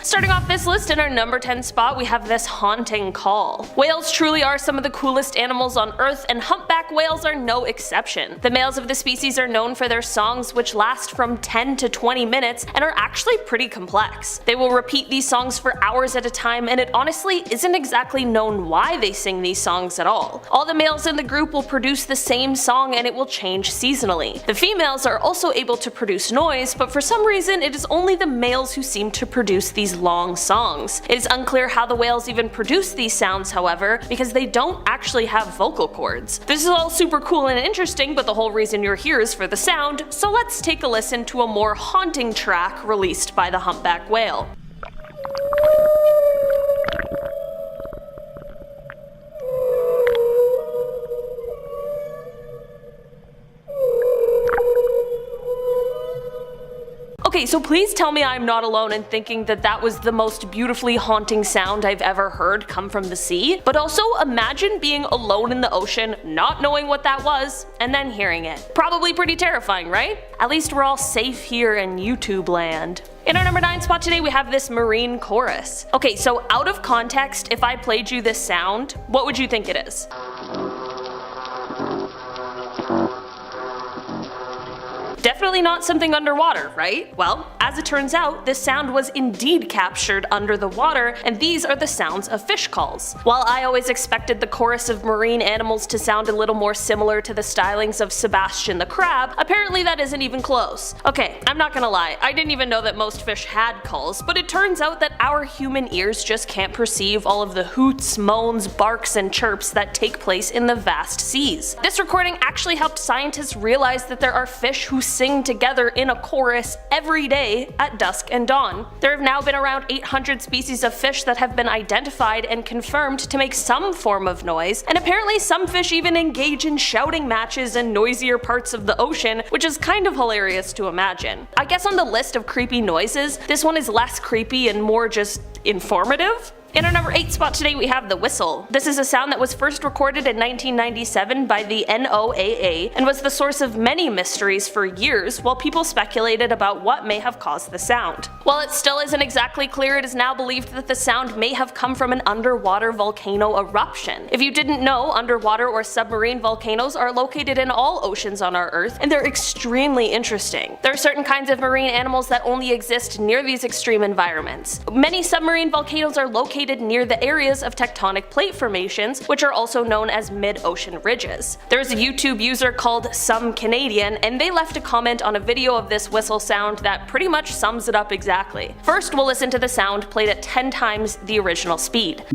Starting off this list, in our number 10 spot, we have this haunting call. Whales truly are some of the coolest animals on Earth, and humpback whales are no exception. The males of the species are known for their songs, which last from 10 to 20 minutes and are actually pretty complex. They will repeat these songs for hours at a time, and it honestly isn't exactly known why they sing these songs at all. All the males in the group will produce the same song, and it will change seasonally. The females are also able to produce noise, but for some reason it is only the males who seem to produce these long songs. It is unclear how the whales even produce these sounds, however, because they don't actually have vocal cords. This is all super cool and interesting, but the whole reason you're here is for the sound, so let's take a listen to a more haunting track released by the humpback whale. Okay, so please tell me I'm not alone in thinking that that was the most beautifully haunting sound I've ever heard come from the sea. But also imagine being alone in the ocean, not knowing what that was, and then hearing it. Probably pretty terrifying, right? At least we're all safe here in YouTube land. In our number 9 spot today, we have this marine chorus. Okay, so out of context, if I played you this sound, what would you think it is? Definitely not something underwater, right? Well, as it turns out, this sound was indeed captured under the water, and these are the sounds of fish calls. While I always expected the chorus of marine animals to sound a little more similar to the stylings of Sebastian the crab, apparently that isn't even close. Okay, I'm not gonna lie, I didn't even know that most fish had calls, but it turns out that our human ears just can't perceive all of the hoots, moans, barks, and chirps that take place in the vast seas. This recording actually helped scientists realize that there are fish who sing together in a chorus every day at dusk and dawn. There have now been around 800 species of fish that have been identified and confirmed to make some form of noise, and apparently some fish even engage in shouting matches in noisier parts of the ocean, which is kind of hilarious to imagine. I guess on the list of creepy noises, this one is less creepy and more just informative. In our number 8 spot today, we have the whistle. This is a sound that was first recorded in 1997 by the NOAA and was the source of many mysteries for years while people speculated about what may have caused the sound. While it still isn't exactly clear, it is now believed that the sound may have come from an underwater volcano eruption. If you didn't know, underwater or submarine volcanoes are located in all oceans on our Earth, and they're extremely interesting. There are certain kinds of marine animals that only exist near these extreme environments. Many submarine volcanoes are located near the areas of tectonic plate formations, which are also known as mid-ocean ridges. There's a YouTube user called Some Canadian, and they left a comment on a video of this whistle sound that pretty much sums it up exactly. First, we'll listen to the sound played at 10 times the original speed.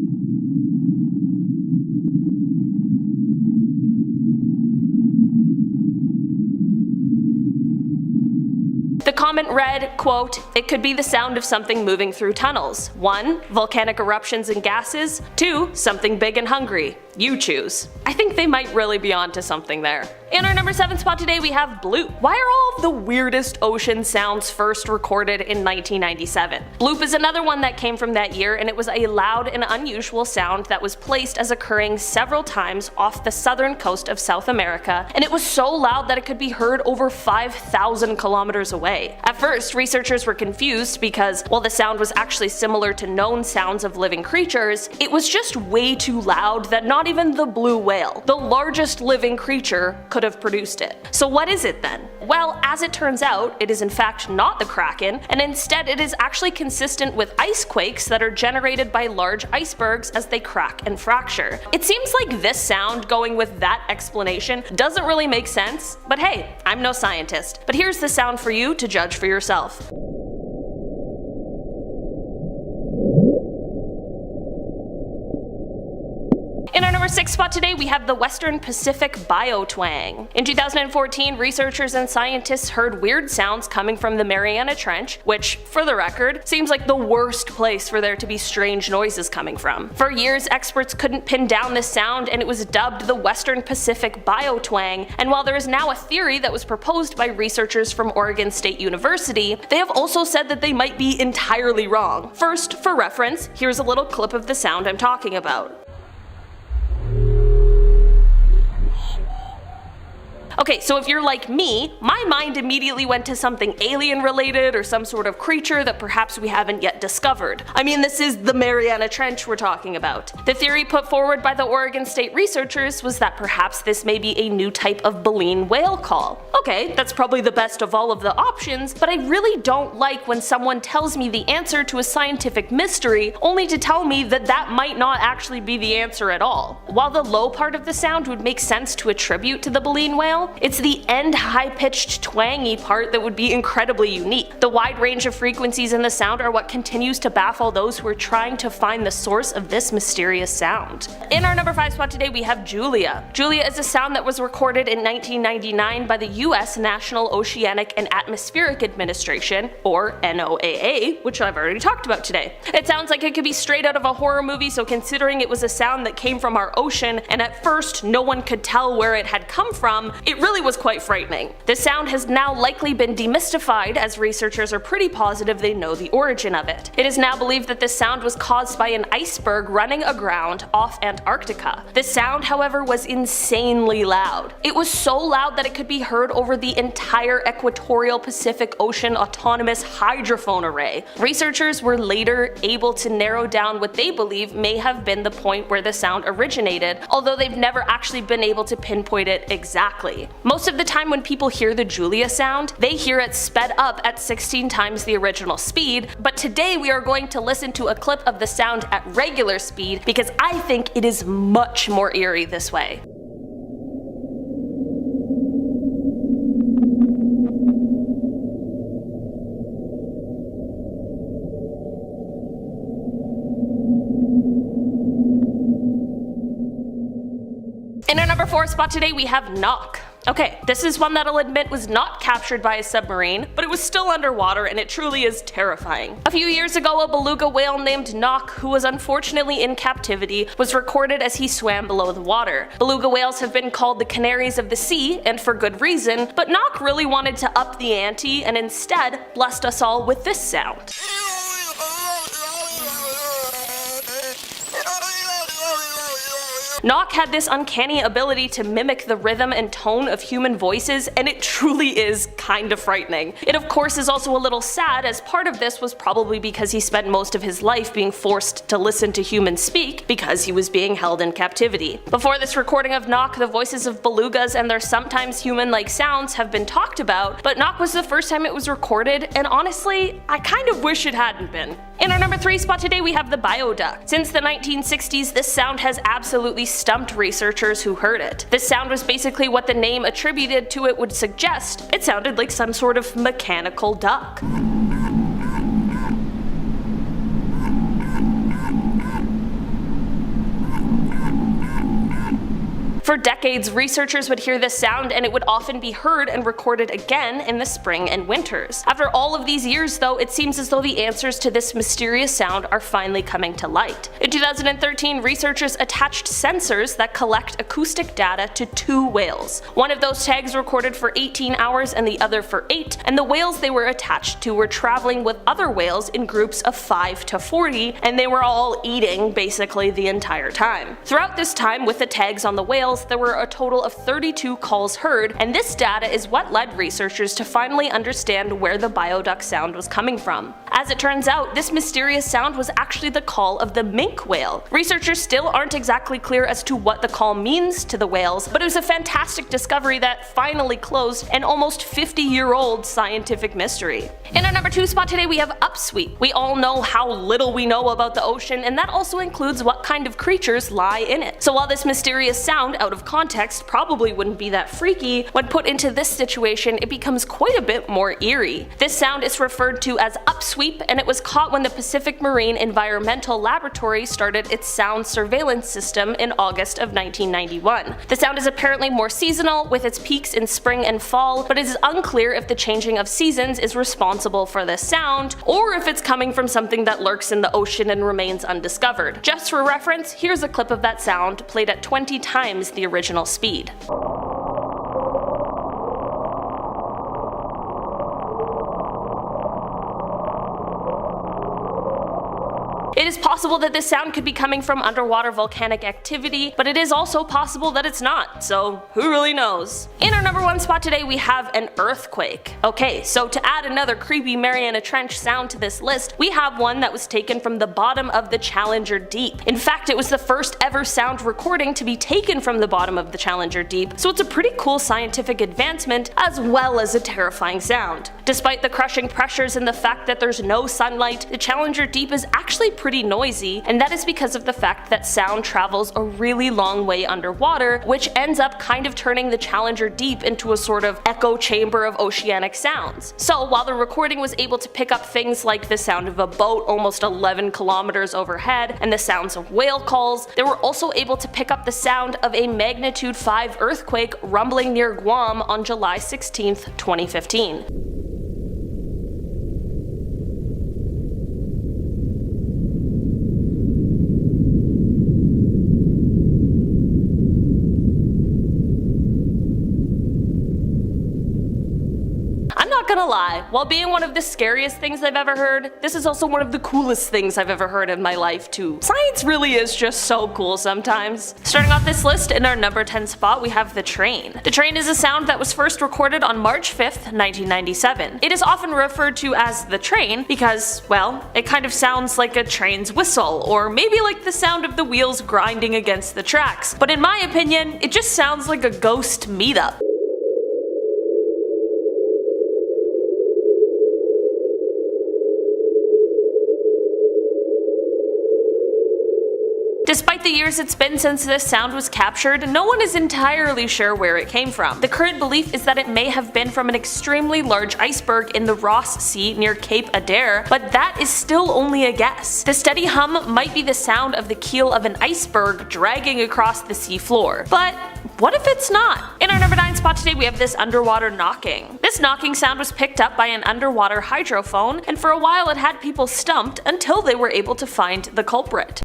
The comment read, quote, "It could be the sound of something moving through tunnels. 1. Volcanic eruptions and gases. 2. Something big and hungry. You choose." I think they might really be onto something there. In our number 7 spot today, we have bloop. Why are all of the weirdest ocean sounds first recorded in 1997? Bloop is another one that came from that year, and it was a loud and unusual sound that was placed as occurring several times off the southern coast of South America, and it was so loud that it could be heard over 5,000 kilometers away. At first, researchers were confused because, while the sound was actually similar to known sounds of living creatures, it was just way too loud that not even the blue whale, the largest living creature, could have produced it. So what is it then? Well, as it turns out, it is in fact not the Kraken, and instead it is actually consistent with ice quakes that are generated by large icebergs as they crack and fracture. It seems like this sound, going with that explanation, doesn't really make sense, but hey, I'm no scientist. But here's the sound for you to judge for yourself. In our number 6 spot today, we have the Western Pacific biotwang. In 2014, researchers and scientists heard weird sounds coming from the Mariana Trench, which, for the record, seems like the worst place for there to be strange noises coming from. For years, experts couldn't pin down this sound, and it was dubbed the Western Pacific biotwang, and while there is now a theory that was proposed by researchers from Oregon State University, they have also said that they might be entirely wrong. First, for reference, here's a little clip of the sound I'm talking about. Okay, so if you're like me, my mind immediately went to something alien related or some sort of creature that perhaps we haven't yet discovered. I mean, this is the Mariana Trench we're talking about. The theory put forward by the Oregon State researchers was that perhaps this may be a new type of baleen whale call. Okay, that's probably the best of all of the options, but I really don't like when someone tells me the answer to a scientific mystery only to tell me that that might not actually be the answer at all. While the low part of the sound would make sense to attribute to the baleen whale, it's the end high-pitched twangy part that would be incredibly unique. The wide range of frequencies in the sound are what continues to baffle those who are trying to find the source of this mysterious sound. In our number 5 spot today we have Julia. Julia is a sound that was recorded in 1999 by the US National Oceanic and Atmospheric Administration, or NOAA, which I've already talked about today. It sounds like it could be straight out of a horror movie, so considering it was a sound that came from our ocean and at first no one could tell where it had come from, it really was quite frightening. This sound has now likely been demystified, as researchers are pretty positive they know the origin of it. It is now believed that this sound was caused by an iceberg running aground off Antarctica. The sound, however, was insanely loud. It was so loud that it could be heard over the entire equatorial Pacific Ocean autonomous hydrophone array. Researchers were later able to narrow down what they believe may have been the point where the sound originated, although they've never actually been able to pinpoint it exactly. Most of the time when people hear the Julia sound, they hear it sped up at 16 times the original speed, but today we are going to listen to a clip of the sound at regular speed because I think it is much more eerie this way. In our number 4 spot today we have Knock. Okay, this is one that I'll admit was not captured by a submarine, but it was still underwater and it truly is terrifying. A few years ago, a beluga whale named Knock, who was unfortunately in captivity, was recorded as he swam below the water. Beluga whales have been called the canaries of the sea, and for good reason, but Knock really wanted to up the ante and instead blessed us all with this sound. Knock had this uncanny ability to mimic the rhythm and tone of human voices, and it truly is kind of frightening. It of course is also a little sad, as part of this was probably because he spent most of his life being forced to listen to humans speak because he was being held in captivity. Before this recording of Knock, the voices of belugas and their sometimes human-like sounds have been talked about, but Knock was the first time it was recorded, and honestly, I kind of wish it hadn't been. In our number 3 spot today we have the bioduck. Since the 1960s, this sound has absolutely stumped researchers who heard it. This sound was basically what the name attributed to it would suggest. It sounded like some sort of mechanical duck. For decades, researchers would hear this sound and it would often be heard and recorded again in the spring and winters. After all of these years though, it seems as though the answers to this mysterious sound are finally coming to light. In 2013, researchers attached sensors that collect acoustic data to 2 whales. One of those tags recorded for 18 hours and the other for 8, and the whales they were attached to were traveling with other whales in groups of 5 to 40, and they were all eating basically the entire time. Throughout this time, with the tags on the whales, there were a total of 32 calls heard, and this data is what led researchers to finally understand where the bioduck sound was coming from. As it turns out, this mysterious sound was actually the call of the minke whale. Researchers still aren't exactly clear as to what the call means to the whales, but it was a fantastic discovery that finally closed an almost 50-year-old scientific mystery. In our number 2 spot today we have upsweep. We all know how little we know about the ocean, and that also includes what kind of creatures lie in it. So while this mysterious sound out of context probably wouldn't be that freaky, when put into this situation it becomes quite a bit more eerie. This sound is referred to as upsweep, and it was caught when the Pacific Marine Environmental Laboratory started its sound surveillance system in August of 1991. The sound is apparently more seasonal, with its peaks in spring and fall, but it is unclear if the changing of seasons is responsible for this sound, or if it's coming from something that lurks in the ocean and remains undiscovered. Just for reference, here's a clip of that sound played at 20 times the original speed. It is possible that this sound could be coming from underwater volcanic activity, but it is also possible that it's not, so who really knows? In our number 1 spot today we have an earthquake. Okay, so to add another creepy Mariana Trench sound to this list, we have one that was taken from the bottom of the Challenger Deep. In fact, it was the first ever sound recording to be taken from the bottom of the Challenger Deep, so it's a pretty cool scientific advancement as well as a terrifying sound. Despite the crushing pressures and the fact that there's no sunlight, the Challenger Deep is actually pretty noisy, and that is because of the fact that sound travels a really long way underwater, which ends up kind of turning the Challenger Deep into a sort of echo chamber of oceanic sounds. So while the recording was able to pick up things like the sound of a boat almost 11 kilometers overhead and the sounds of whale calls, they were also able to pick up the sound of a magnitude 5 earthquake rumbling near Guam on July 16, 2015. Not gonna lie, while being one of the scariest things I've ever heard, this is also one of the coolest things I've ever heard in my life too. Science really is just so cool sometimes. Starting off this list, in our number 10 spot we have the train. The train is a sound that was first recorded on March 5th, 1997. It is often referred to as the train because, well, it kind of sounds like a train's whistle, or maybe like the sound of the wheels grinding against the tracks, but in my opinion, it just sounds like a ghost meetup. Despite the years it's been since this sound was captured, no one is entirely sure where it came from. The current belief is that it may have been from an extremely large iceberg in the Ross Sea near Cape Adare, but that is still only a guess. The steady hum might be the sound of the keel of an iceberg dragging across the sea floor. But what if it's not? In our number 9 spot today we have this underwater knocking. This knocking sound was picked up by an underwater hydrophone, and for a while it had people stumped until they were able to find the culprit.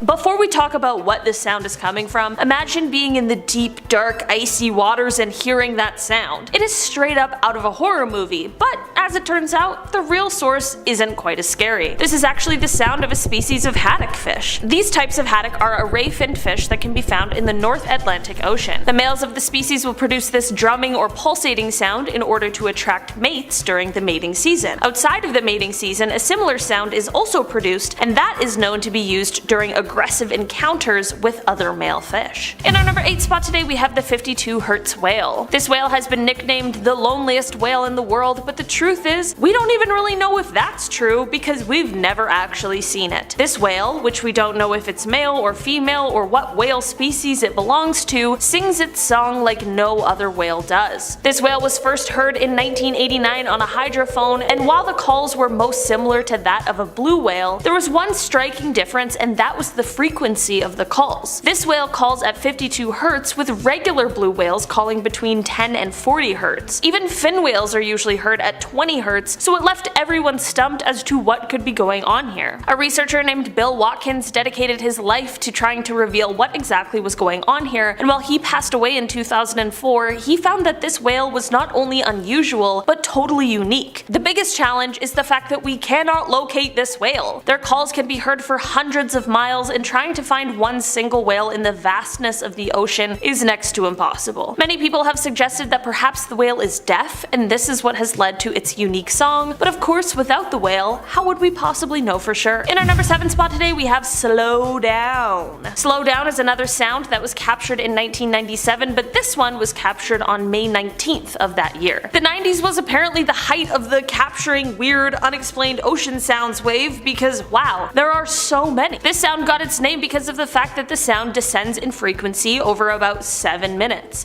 Before we talk about what this sound is coming from, imagine being in the deep, dark, icy waters and hearing that sound. It is straight up out of a horror movie, but as it turns out, the real source isn't quite as scary. This is actually the sound of a species of haddock fish. These types of haddock are a ray-finned fish that can be found in the North Atlantic Ocean. The males of the species will produce this drumming or pulsating sound in order to attract mates during the mating season. Outside of the mating season, a similar sound is also produced, and that is known to be used during aggressive encounters with other male fish. In our number 8 spot today we have the 52 Hertz whale. This whale has been nicknamed the loneliest whale in the world, but the truth is, we don't even really know if that's true because we've never actually seen it. This whale, which we don't know if it's male or female or what whale species it belongs to, sings its song like no other whale does. This whale was first heard in 1989 on a hydrophone, and while the calls were most similar to that of a blue whale, there was one striking difference, and that was the frequency of the calls. This whale calls at 52 Hz with regular blue whales calling between 10 and 40 Hz. Even fin whales are usually heard at 20 Hz, so it left everyone stumped as to what could be going on here. A researcher named Bill Watkins dedicated his life to trying to reveal what exactly was going on here, and while he passed away in 2004, he found that this whale was not only unusual, but totally unique. The biggest challenge is the fact that we cannot locate this whale. Their calls can be heard for hundreds of miles, and trying to find one single whale in the vastness of the ocean is next to impossible. Many people have suggested that perhaps the whale is deaf, and this is what has led to its unique song, but of course without the whale, how would we possibly know for sure? In our number 7 spot today we have Slow Down. Slow Down is another sound that was captured in 1997, but this one was captured on May 19th of that year. The 90s was apparently the height of the capturing weird, unexplained ocean sounds wave because wow, there are so many. This sound got its name because of the fact that the sound descends in frequency over about 7 minutes.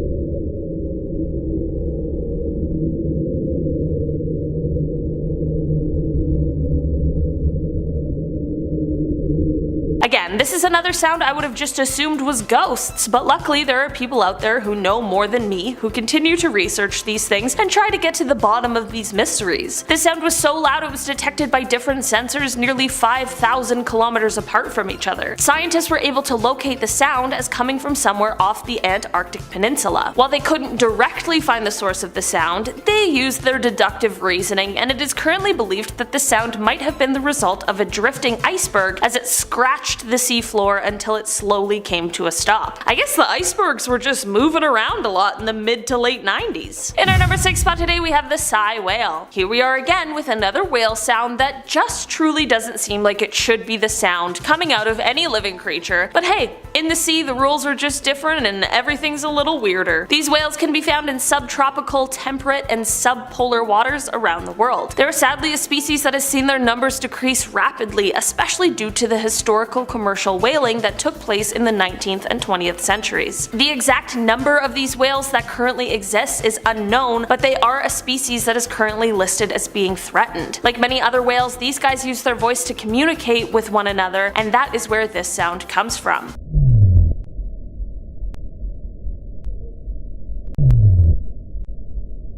Again, this This is another sound I would have just assumed was ghosts, but luckily there are people out there who know more than me who continue to research these things and try to get to the bottom of these mysteries. This sound was so loud it was detected by different sensors nearly 5,000 kilometers apart from each other. Scientists were able to locate the sound as coming from somewhere off the Antarctic Peninsula. While they couldn't directly find the source of the sound, they used their deductive reasoning, and it is currently believed that the sound might have been the result of a drifting iceberg as it scratched the seafloor until it slowly came to a stop. I guess the icebergs were just moving around a lot in the mid to late 90s. In our number 6 spot today we have the Sei whale. Here we are again with another whale sound that just truly doesn't seem like it should be the sound coming out of any living creature, but hey, in the sea the rules are just different and everything's a little weirder. These whales can be found in subtropical, temperate, and subpolar waters around the world. They are sadly a species that has seen their numbers decrease rapidly, especially due to the historical commercial whaling that took place in the 19th and 20th centuries. The exact number of these whales that currently exists is unknown, but they are a species that is currently listed as being threatened. Like many other whales, these guys use their voice to communicate with one another, and that is where this sound comes from.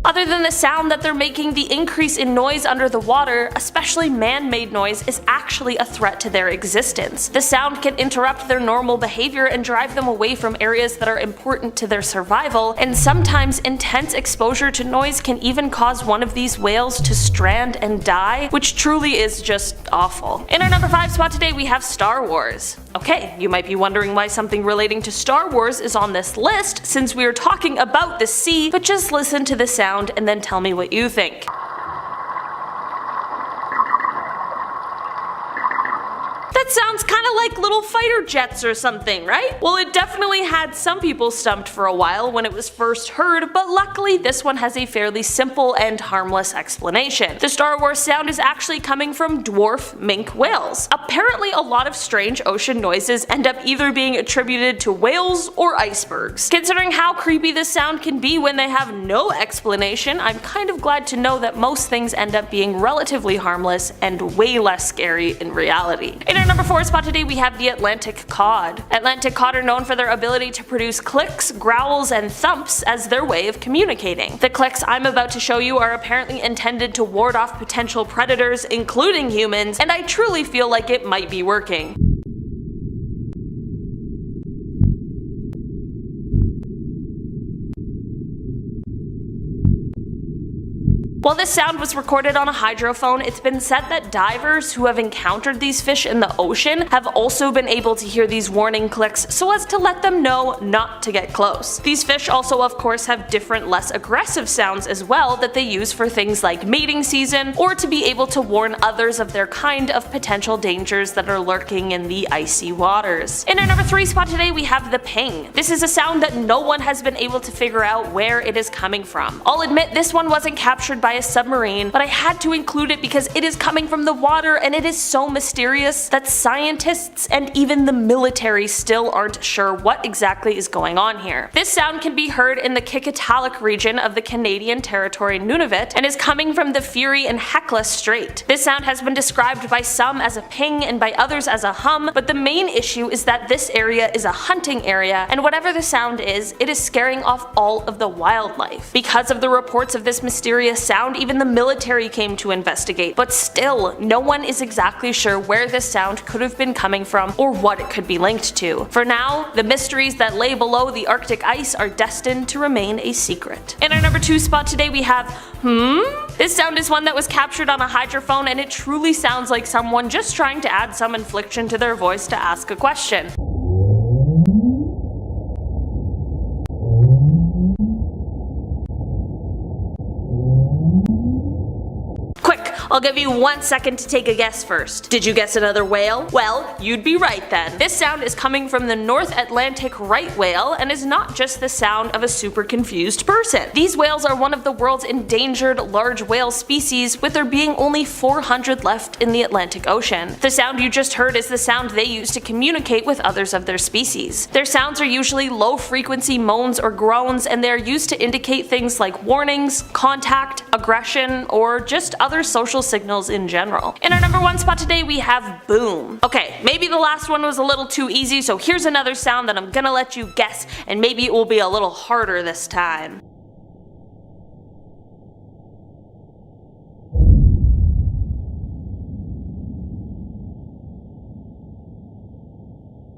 Other than the sound that they're making, the increase in noise under the water, especially man-made noise, is actually a threat to their existence. The sound can interrupt their normal behavior and drive them away from areas that are important to their survival, and sometimes intense exposure to noise can even cause one of these whales to strand and die, which truly is just awful. In our number 5 spot today we have Star Wars. Okay, you might be wondering why something relating to Star Wars is on this list since we are talking about the sea, but just listen to the sound and then tell me what you think. That sounds kinda like little fighter jets or something, right? Well, it definitely had some people stumped for a while when it was first heard, but luckily this one has a fairly simple and harmless explanation. The Star Wars sound is actually coming from dwarf minke whales. Apparently a lot of strange ocean noises end up either being attributed to whales or icebergs. Considering how creepy this sound can be when they have no explanation, I'm kind of glad to know that most things end up being relatively harmless and way less scary in reality. In our number 4 spot today we have the Atlantic cod. Atlantic cod are known for their ability to produce clicks, growls, and thumps as their way of communicating. The clicks I'm about to show you are apparently intended to ward off potential predators, including humans, and I truly feel like it might be working. While this sound was recorded on a hydrophone, it's been said that divers who have encountered these fish in the ocean have also been able to hear these warning clicks so as to let them know not to get close. These fish also of course have different, less aggressive sounds as well that they use for things like mating season or to be able to warn others of their kind of potential dangers that are lurking in the icy waters. In our number 3 spot today we have the ping. This is a sound that no one has been able to figure out where it is coming from. I'll admit this one wasn't captured by a submarine, but I had to include it because it is coming from the water and it is so mysterious that scientists and even the military still aren't sure what exactly is going on here. This sound can be heard in the Kikitalik region of the Canadian territory Nunavut and is coming from the Fury and Hecla Strait. This sound has been described by some as a ping and by others as a hum, but the main issue is that this area is a hunting area, and whatever the sound is, it is scaring off all of the wildlife. Because of the reports of this mysterious sound, even the military came to investigate, but still, no one is exactly sure where this sound could have been coming from or what it could be linked to. For now, the mysteries that lay below the Arctic ice are destined to remain a secret. In our number 2 spot today we have This sound is one that was captured on a hydrophone and it truly sounds like someone just trying to add some inflection to their voice to ask a question. I'll give you 1 second to take a guess first. Did you guess another whale? Well, you'd be right then. This sound is coming from the North Atlantic right whale and is not just the sound of a super confused person. These whales are one of the world's endangered large whale species, with there being only 400 left in the Atlantic Ocean. The sound you just heard is the sound they use to communicate with others of their species. Their sounds are usually low frequency moans or groans, and they are used to indicate things like warnings, contact, aggression, or just other social electrical signals in general. In our number 1 spot today we have boom. Okay, maybe the last one was a little too easy, so here's another sound that I'm gonna let you guess, and maybe it will be a little harder this time.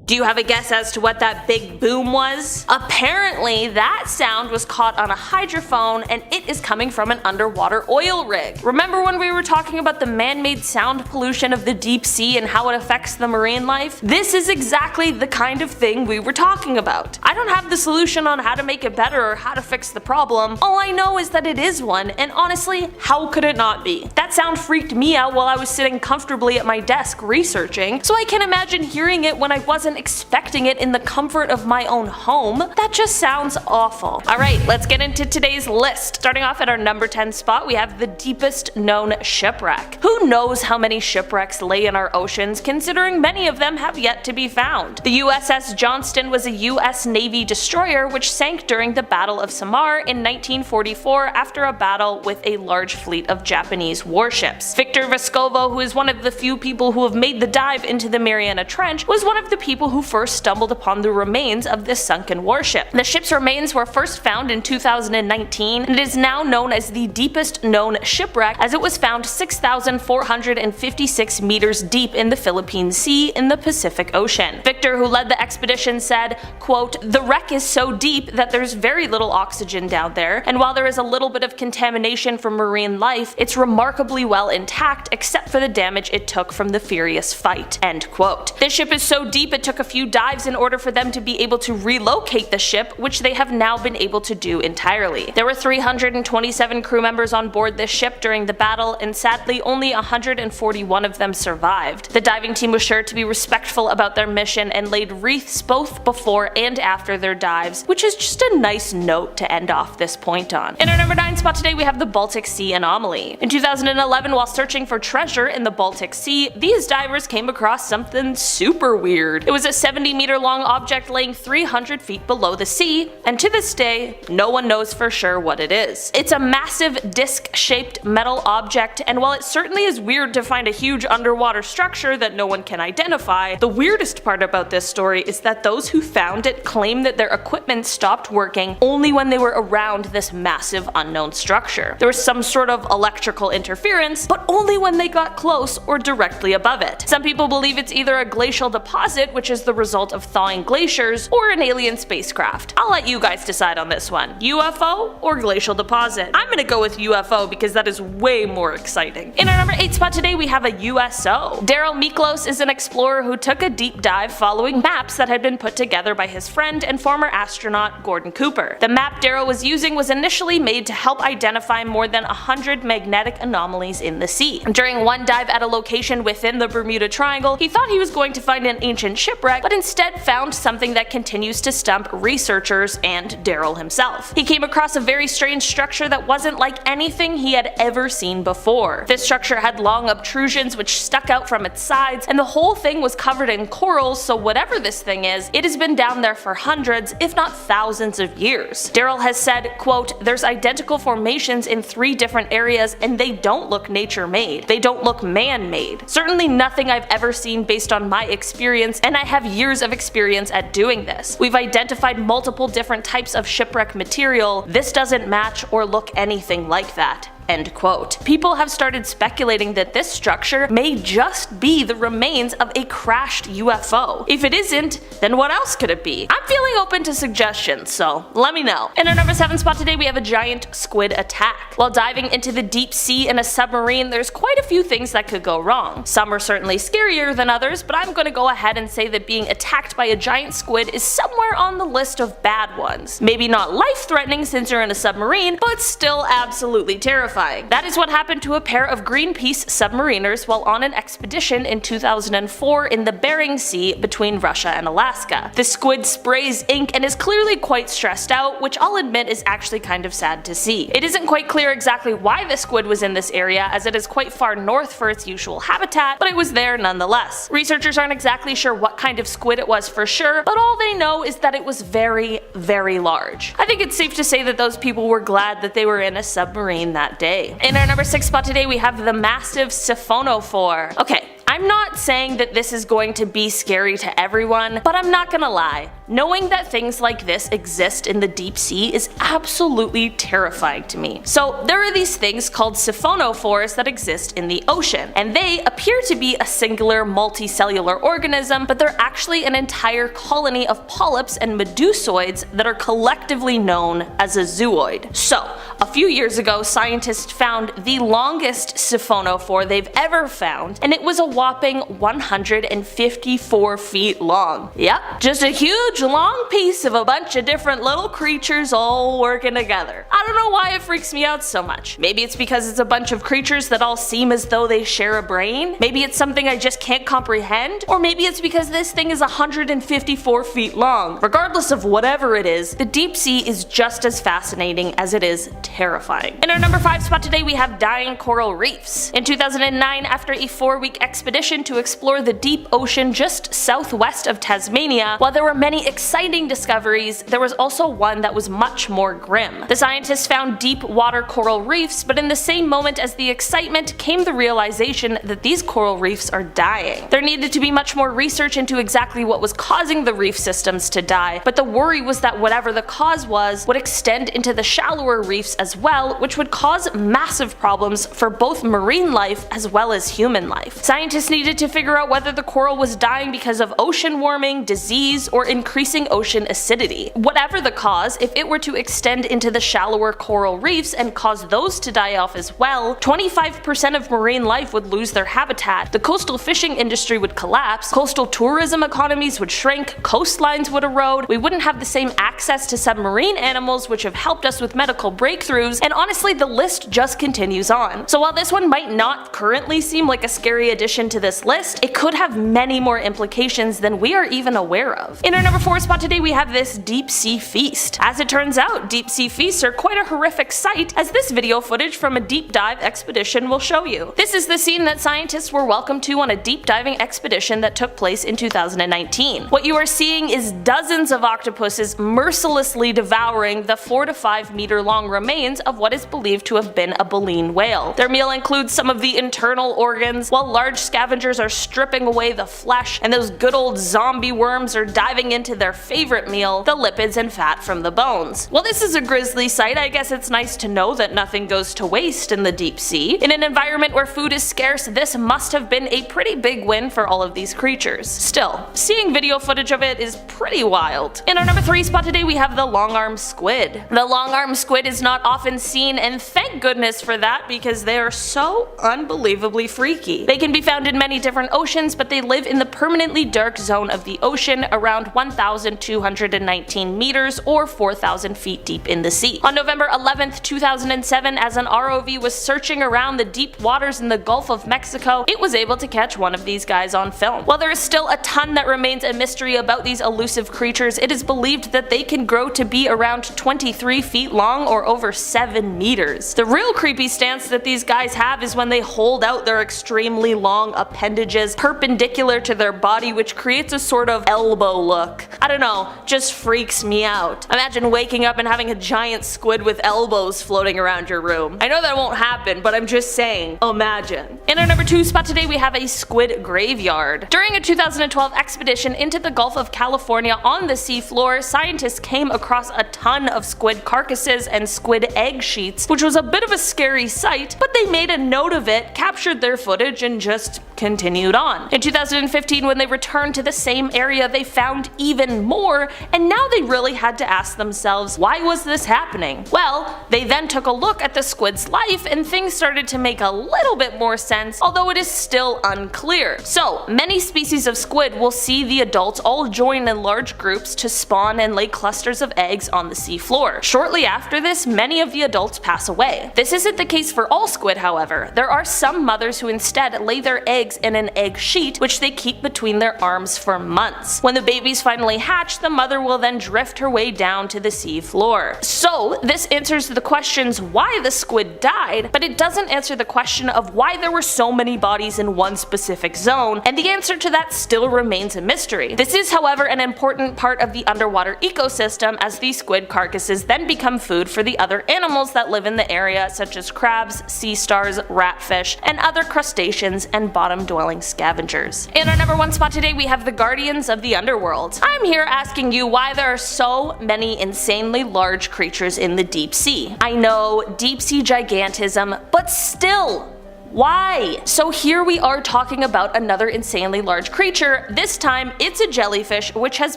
Do you have a guess as to what that big boom was? Apparently, that sound was caught on a hydrophone and it is coming from an underwater oil rig. Remember when we were talking about the man-made sound pollution of the deep sea and how it affects the marine life? This is exactly the kind of thing we were talking about. I don't have the solution on how to make it better or how to fix the problem. All I know is that it is one, and honestly, how could it not be? That sound freaked me out while I was sitting comfortably at my desk researching, so I can imagine hearing it when I wasn't expecting it in the comfort of my own home. That just sounds awful. Alright, let's get into today's list. Starting off at our number 10 spot, we have the deepest known shipwreck. Who knows how many shipwrecks lay in our oceans, considering many of them have yet to be found. The USS Johnston was a US Navy destroyer which sank during the Battle of Samar in 1944 after a battle with a large fleet of Japanese warships. Victor Vescovo, who is one of the few people who have made the dive into the Mariana Trench, was one of the people who first stumbled upon the remains of this sunken warship. The ship's remains were first found in 2019 and it is now known as the deepest known shipwreck, as it was found 6,456 meters deep in the Philippine Sea in the Pacific Ocean. Victor, who led the expedition, said, quote, "The wreck is so deep that there's very little oxygen down there, and while there is a little bit of contamination from marine life, it's remarkably well intact except for the damage it took from the furious fight." End quote. This ship is so deep it took a few dives in order for them to be able to relocate the ship, which they have now been able to do entirely. There were 327 crew members on board this ship during the battle, and sadly only 141 of them survived. The diving team was sure to be respectful about their mission and laid wreaths both before and after their dives, which is just a nice note to end off this point on. In our number 9 spot today we have the Baltic Sea anomaly. In 2011, while searching for treasure in the Baltic Sea, these divers came across something super weird. It was a 70-meter long object laying 300 feet below the sea, and to this day, no one knows for sure what it is. It's a massive disc-shaped metal object, and while it certainly is weird to find a huge underwater structure that no one can identify, the weirdest part about this story is that those who found it claim that their equipment stopped working only when they were around this massive unknown structure. There was some sort of electrical interference, but only when they got close or directly above it. Some people believe it's either a glacial deposit, which is the result of thawing glaciers, or an alien spacecraft. I'll let you guys decide on this one. UFO or glacial deposit? I'm gonna go with UFO because that is way more exciting. In our number 8 spot today we have a USO. Daryl Miklos is an explorer who took a deep dive following maps that had been put together by his friend and former astronaut Gordon Cooper. The map Daryl was using was initially made to help identify more than 100 magnetic anomalies in the sea. During one dive at a location within the Bermuda Triangle, he thought he was going to find an ancient shipwreck, but instead found something that continues to stump researchers and Daryl himself. He came across a very strange structure that wasn't like anything he had ever seen before. This structure had long obtrusions which stuck out from its sides, and the whole thing was covered in corals, so whatever this thing is, it has been down there for hundreds, if not thousands of years. Daryl has said, quote, "There's identical formations in 3 different areas and they don't look nature-made. They don't look man-made. Certainly nothing I've ever seen based on my experience, and I have years of experience at doing this. We've identified multiple different types of shipwreck material. This doesn't match or look anything like that." End quote. People have started speculating that this structure may just be the remains of a crashed UFO. If it isn't, then what else could it be? I'm feeling open to suggestions, so let me know. In our number 7 spot today we have a giant squid attack. While diving into the deep sea in a submarine, there's quite a few things that could go wrong. Some are certainly scarier than others, but I'm gonna go ahead and say that being attacked by a giant squid is somewhere on the list of bad ones. Maybe not life-threatening since you're in a submarine, but still absolutely terrifying. That is what happened to a pair of Greenpeace submariners while on an expedition in 2004 in the Bering Sea between Russia and Alaska. The squid sprays ink and is clearly quite stressed out, which I'll admit is actually kind of sad to see. It isn't quite clear exactly why the squid was in this area, as it is quite far north for its usual habitat, but it was there nonetheless. Researchers aren't exactly sure what kind of squid it was for sure, but all they know is that it was very, very large. I think it's safe to say that those people were glad that they were in a submarine that day. day. In our number 6 spot today we have the massive siphonophore. Okay, I'm not saying that this is going to be scary to everyone, but I'm not gonna lie. Knowing that things like this exist in the deep sea is absolutely terrifying to me. So there are these things called siphonophores that exist in the ocean, and they appear to be a singular multicellular organism, but they're actually an entire colony of polyps and medusoids that are collectively known as a zooid. So a few years ago, scientists found the longest siphonophore they've ever found, and it was a whopping 154 feet long. Yep, just a huge long piece of a bunch of different little creatures all working together. I don't know why it freaks me out so much. Maybe it's because it's a bunch of creatures that all seem as though they share a brain. Maybe it's something I just can't comprehend. Or maybe it's because this thing is 154 feet long. Regardless of whatever it is, the deep sea is just as fascinating as it is terrifying. In our number 5 spot today we have dying coral reefs. In 2009, after a 4-week expedition to explore the deep ocean just southwest of Tasmania, while there were many exciting discoveries, there was also one that was much more grim. The scientists found deep water coral reefs, but in the same moment as the excitement came the realization that these coral reefs are dying. There needed to be much more research into exactly what was causing the reef systems to die, but the worry was that whatever the cause was would extend into the shallower reefs as well, which would cause massive problems for both marine life as well as human life. Scientists needed to figure out whether the coral was dying because of ocean warming, disease, or increasing ocean acidity. Whatever the cause, if it were to extend into the shallower coral reefs and cause those to die off as well, 25% of marine life would lose their habitat, the coastal fishing industry would collapse, coastal tourism economies would shrink, coastlines would erode, we wouldn't have the same access to submarine animals which have helped us with medical breakthroughs, and honestly the list just continues on. So while this one might not currently seem like a scary addition to this list, it could have many more implications than we are even aware of. In our number 4 spot today we have this deep sea feast. As it turns out, deep sea feasts are quite a horrific sight, as this video footage from a deep dive expedition will show you. This is the scene that scientists were welcomed to on a deep diving expedition that took place in 2019. What you are seeing is dozens of octopuses mercilessly devouring the 4 to 5 meter long remains of what is believed to have been a baleen whale. Their meal includes some of the internal organs, while large scavengers are stripping away the flesh, and those good old zombie worms are diving into their favorite meal, the lipids and fat from the bones. While this is a grisly sight, I guess it's nice to know that nothing goes to waste in the deep sea. In an environment where food is scarce, this must have been a pretty big win for all of these creatures. Still, seeing video footage of it is pretty wild. In our number 3 spot today we have the long-armed squid. The long-armed squid is not often seen, and thank goodness for that, because they are so unbelievably freaky. They can be found in many different oceans, but they live in the permanently dark zone of the ocean around 1,219 meters or 4,000 feet deep in the sea. On November 11th, 2007, as an ROV was searching around the deep waters in the Gulf of Mexico, it was able to catch one of these guys on film. While there is still a ton that remains a mystery about these elusive creatures, it is believed that they can grow to be around 23 feet long or over 7 meters. The real creepy stance that these guys have is when they hold out their extremely long appendages perpendicular to their body, which creates a sort of elbow look. I don't know, just freaks me out. Imagine waking up and having a giant squid with elbows floating around your room. I know that won't happen, but I'm just saying, imagine. In our number 2 spot today we have a squid graveyard. During a 2012 expedition into the Gulf of California on the seafloor, scientists came across a ton of squid carcasses and squid egg sheets, which was a bit of a scary sight, but they made a note of it, captured their footage, and just continued on. In 2015, when they returned to the same area, they found even more, and now they really had to ask themselves, why was this happening? Well, they then took a look at the squid's life, and things started to make a little bit more sense, although it is still unclear. So, many species of squid will see the adults all join in large groups to spawn and lay clusters of eggs on the seafloor. Shortly after this, many of the adults pass away. This isn't the case for all squid, however. There are some mothers who instead lay their eggs in an egg sheet, which they keep between their arms for months. When the babies finally hatch, the mother will then drift her way down to the sea floor. So this answers the questions why the squid died, but it doesn't answer the question of why there were so many bodies in one specific zone, and the answer to that still remains a mystery. This is, however, an important part of the underwater ecosystem, as these squid carcasses then become food for the other other animals that live in the area such as crabs, sea stars, ratfish, and other crustaceans and bottom-dwelling scavengers. In our number 1 spot today we have the Guardians of the Underworld. I'm here asking you why there are so many insanely large creatures in the deep sea. I know, deep sea gigantism, but still, why? So here we are talking about another insanely large creature. This time it's a jellyfish which has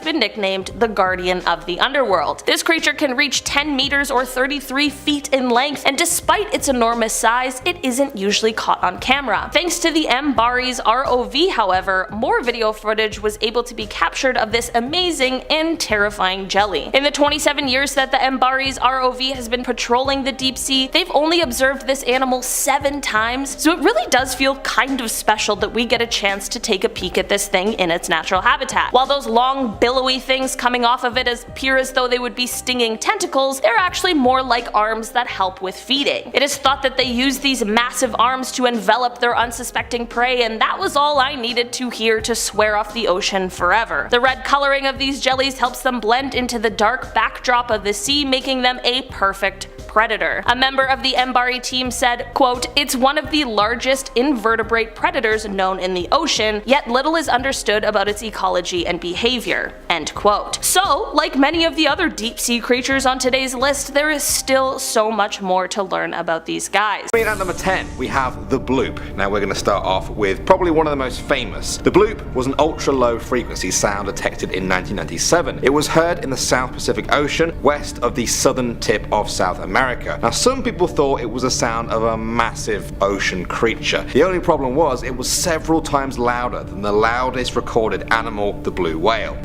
been nicknamed the Guardian of the Underworld. This creature can reach 10 meters or 33 feet in length, and despite its enormous size, it isn't usually caught on camera. Thanks to the MBARI's ROV, however, more video footage was able to be captured of this amazing and terrifying jelly. In the 27 years that the MBARI's ROV has been patrolling the deep sea, they've only observed this animal 7 times, so it really does feel kind of special that we get a chance to take a peek at this thing in its natural habitat. While those long billowy things coming off of it appear as though they would be stinging tentacles, they're actually more like arms that help with feeding. It is thought that they use these massive arms to envelop their unsuspecting prey, and that was all I needed to hear to swear off the ocean forever. The red coloring of these jellies helps them blend into the dark backdrop of the sea, making them a perfect predator. A member of the MBARI team said, quote, "It's one of the largest invertebrate predators known in the ocean, yet little is understood about its ecology and behavior." End quote. So, like many of the other deep sea creatures on today's list, there is still so much more to learn about these guys. At number 10, we have the bloop. Now we're going to start off with probably one of the most famous. The bloop was an ultra low frequency sound detected in 1997. It was heard in the South Pacific Ocean, west of the southern tip of South America. Now some people thought it was the sound of a massive ocean creature. The only problem was it was several times louder than the loudest recorded animal, the blue whale.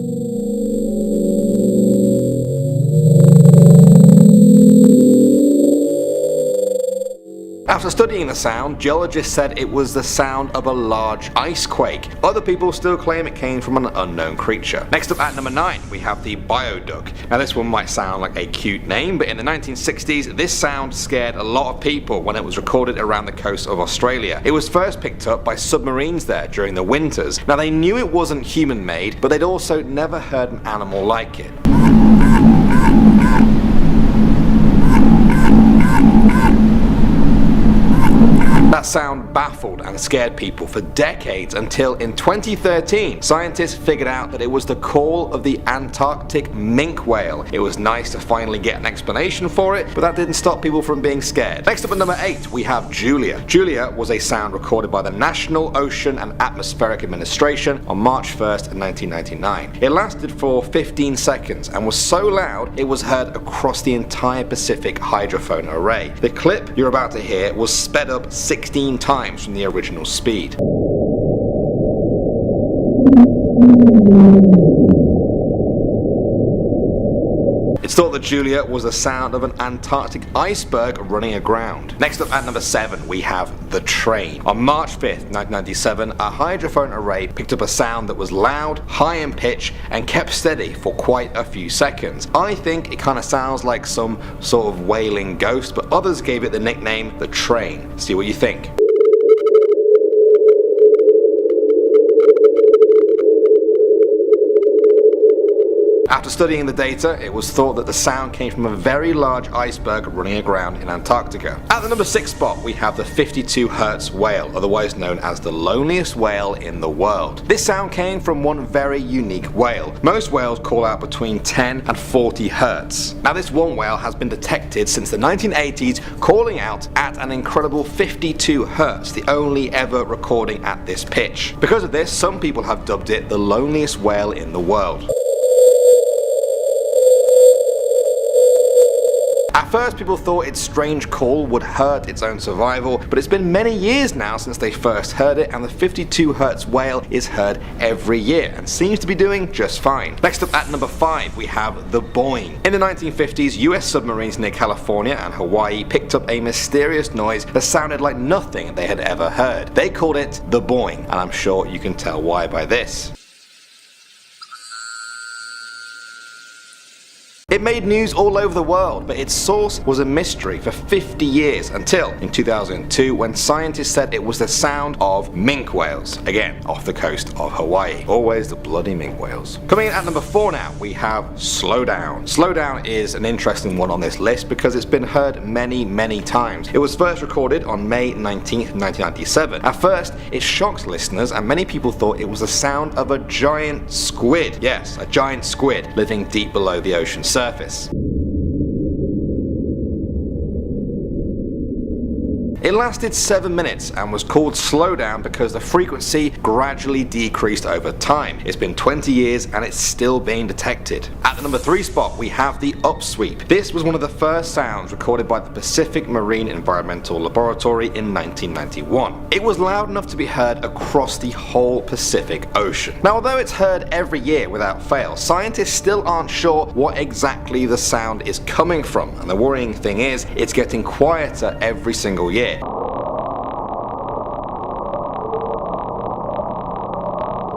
After studying the sound, geologists said it was the sound of a large ice quake. Other people still claim it came from an unknown creature. Next up at number 9, we have the bioduck. Now this one might sound like a cute name, but in the 1960s, this sound scared a lot of people when it was recorded around the coast of Australia. It was first picked up by submarines there during the winters. Now they knew it wasn't human made, but they'd also never heard an animal like it. That sound baffled and scared people for decades until in 2013, scientists figured out that it was the call of the Antarctic minke whale. It was nice to finally get an explanation for it, but that didn't stop people from being scared. Next up at number 8, we have Julia. Julia was a sound recorded by the National Ocean and Atmospheric Administration on March 1st, 1999. It lasted for 15 seconds and was so loud it was heard across the entire Pacific hydrophone array. The clip you're about to hear was sped up 16 times from the original speed. It's thought that Julia was the sound of an Antarctic iceberg running aground. Next up at number 7, we have the train. On March 5th, 1997, a hydrophone array picked up a sound that was loud, high in pitch, and kept steady for quite a few seconds. I think it kind of sounds like some sort of wailing ghost, but others gave it the nickname the train. See what you think. After studying the data, it was thought that the sound came from a very large iceberg running aground in Antarctica. At the number 6 spot, we have the 52 Hz whale, otherwise known as the loneliest whale in the world. This sound came from one very unique whale. Most whales call out between 10 and 40 Hz. Now this one whale has been detected since the 1980s, calling out at an incredible 52 Hz, the only ever recording at this pitch. Because of this, some people have dubbed it the loneliest whale in the world. At first people thought its strange call would hurt its own survival, but it's been many years now since they first heard it, and the 52 Hz whale is heard every year and seems to be doing just fine. Next up at number 5, we have the boing. In the 1950s, US submarines near California and Hawaii picked up a mysterious noise that sounded like nothing they had ever heard. They called it the boing, and I'm sure you can tell why by this. It made news all over the world, but its source was a mystery for 50 years until in 2002 when scientists said it was the sound of minke whales, again off the coast of Hawaii. Always the bloody minke whales. Coming in at number 4 now, we have Slow Down. Slow Down is an interesting one on this list because it's been heard many times. It was first recorded on May 19th, 1997. At first, it shocked listeners and many people thought it was the sound of a giant squid. Yes, a giant squid living deep below the ocean surface. It lasted 7 minutes and was called Slow Down because the frequency gradually decreased over time. It's been 20 years and it's still being detected. At the number 3 spot we have the upsweep. This was one of the first sounds recorded by the Pacific Marine Environmental Laboratory in 1991. It was loud enough to be heard across the whole Pacific Ocean. Now although it's heard every year without fail, scientists still aren't sure what exactly the sound is coming from, and the worrying thing is it's getting quieter every single year.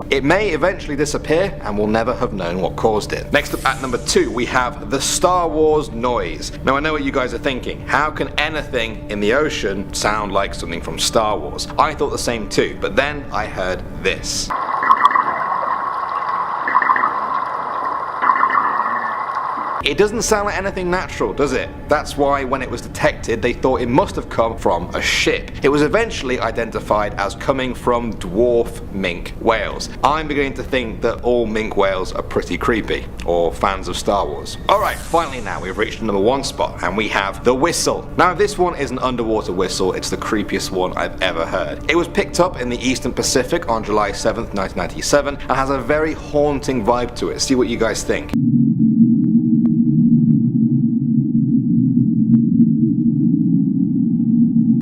It may eventually disappear and we'll never have known what caused it. Next up at number 2 we have the Star Wars noise. Now I know what you guys are thinking. How can anything in the ocean sound like something from Star Wars? I thought the same too, but then I heard this. It doesn't sound like anything natural, does it? That's why when it was detected they thought it must have come from a ship. It was eventually identified as coming from dwarf minke whales. I'm beginning to think that all minke whales are pretty creepy, or fans of Star Wars. Alright, finally now we've reached the number 1 spot and we have the whistle. Now if this one is an underwater whistle, it's the creepiest one I've ever heard. It was picked up in the Eastern Pacific on July 7th, 1997 and has a very haunting vibe to it. See what you guys think.